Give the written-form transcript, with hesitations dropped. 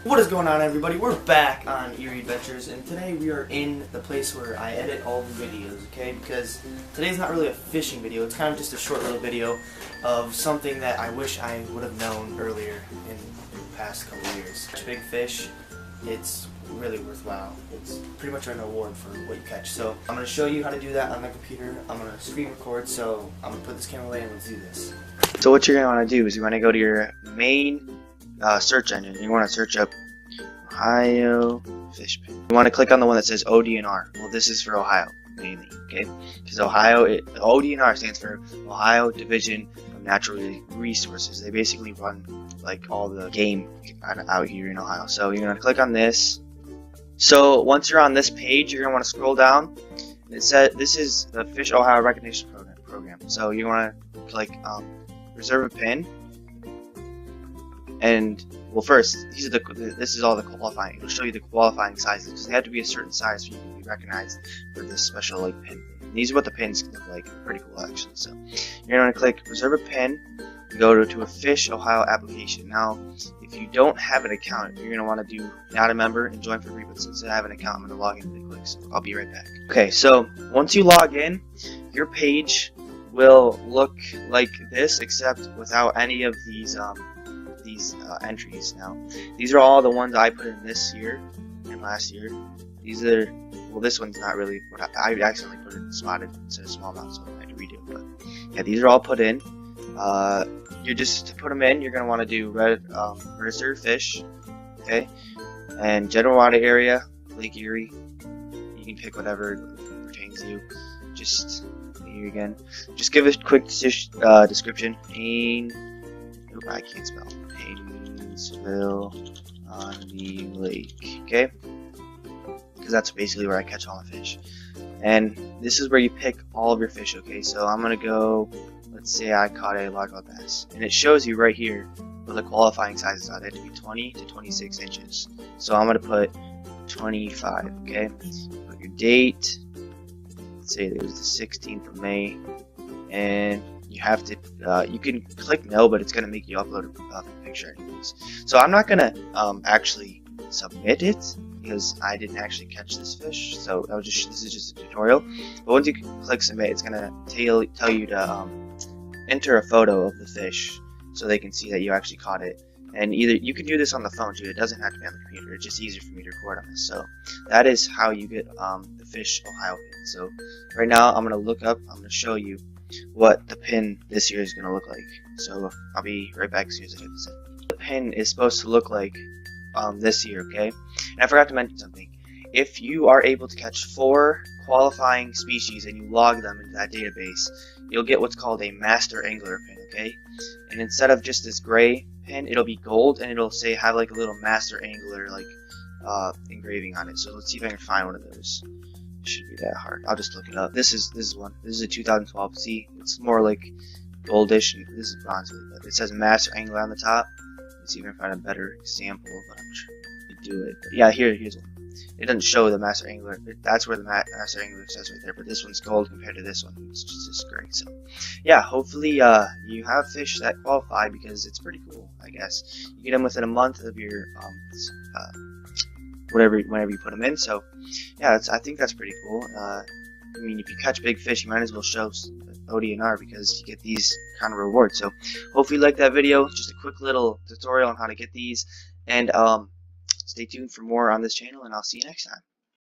What is going on, everybody? We're back on Erie Adventures, and today we are in the place where I edit all the videos, okay? Because today's not really a fishing video, it's kind of just a short little video of something that I wish I would have known earlier in the past couple of years. Catch big fish, it's really worthwhile. It's pretty much an award for what you catch. So I'm going to show you how to do that on my computer. I'm going to screen record, so I'm going to put this camera away and let's do this. So what you're going to want to do is you want to go to your main search engine. You want to search up Ohio fish pin. You want to click on the one that says ODNR. Well, this is for Ohio mainly, okay? Because ODNR stands for Ohio Division of Natural Resources. They basically run like all the game out here in Ohio. So you're gonna click on this. So once you're on this page, you're gonna want to scroll down. It says this is the Fish Ohio Recognition Program. So you want to click reserve a pin. And well, first, this is all the qualifying. It'll show you the qualifying sizes because they have to be a certain size for you to be recognized for this special like pin. And these are what the pins look like. Pretty cool, actually. So you're gonna click reserve a pin. Go to a Fish Ohio application. Now, if you don't have an account, you're gonna want to do not a member and join for free. But since I have an account, I'm gonna log in really quick. So I'll be right back. Okay, so once you log in, your page will look like this, except without any of these entries. Now these are all the ones I put in this year and last year. These are, well, this one's not really what I accidentally put it spotted instead of smallmouth, so I had to redo it. But yeah, these are all put in. You're just to put them in, you're gonna want to do register fish, okay, and general water area, Lake Erie. You can pick whatever pertains to you. Just here again, just give a quick description. I can't spell. Painesville on the lake, okay? Because that's basically where I catch all my fish. And this is where you pick all of your fish, okay? So I'm gonna go, let's say I caught a largemouth bass. And it shows you right here what the qualifying sizes are. They have to be 20 to 26 inches. So I'm gonna put 25, okay? Put your date. Let's say it was the 16th of May. And you have to, you can click no, but it's going to make you upload a picture anyways. So I'm not going to actually submit it because I didn't actually catch this fish. So this is just a tutorial. But once you click submit, it's going to tell you to enter a photo of the fish so they can see that you actually caught it. And either you can do this on the phone too. It doesn't have to be on the computer. It's just easier for me to record on this. So that is how you get the Fish Ohio pin. So right now I'm going to look up. I'm going to show you what the pin this year is going to look like. So I'll be right back as soon as I get this in. The pin is supposed to look like this year, okay? And I forgot to mention something. If you are able to catch 4 qualifying species and you log them into that database, you'll get what's called a master angler pin, okay? And instead of just this gray pin, it'll be gold and it'll say have like a little master angler like engraving on it. So let's see if I can find one of those. Should be that hard. I'll just look it up. This is one. This is a 2012. See, it's more like goldish, and this is bronzy, but it says Master Angler on the top. Let's see if I can find a better example, but I'm sure you do it. But yeah, here's one. It doesn't show the Master Angler. That's where the Master Angler says right there. But this one's gold compared to this one. It's just great. So yeah, hopefully you have fish that qualify because it's pretty cool. I guess you get them within a month of your whenever you put them in. So yeah, I think that's pretty cool. I mean, if you catch big fish, you might as well show ODNR because you get these kind of rewards. So hopefully you like that video. Just a quick little tutorial on how to get these, and stay tuned for more on this channel, and I'll see you next time.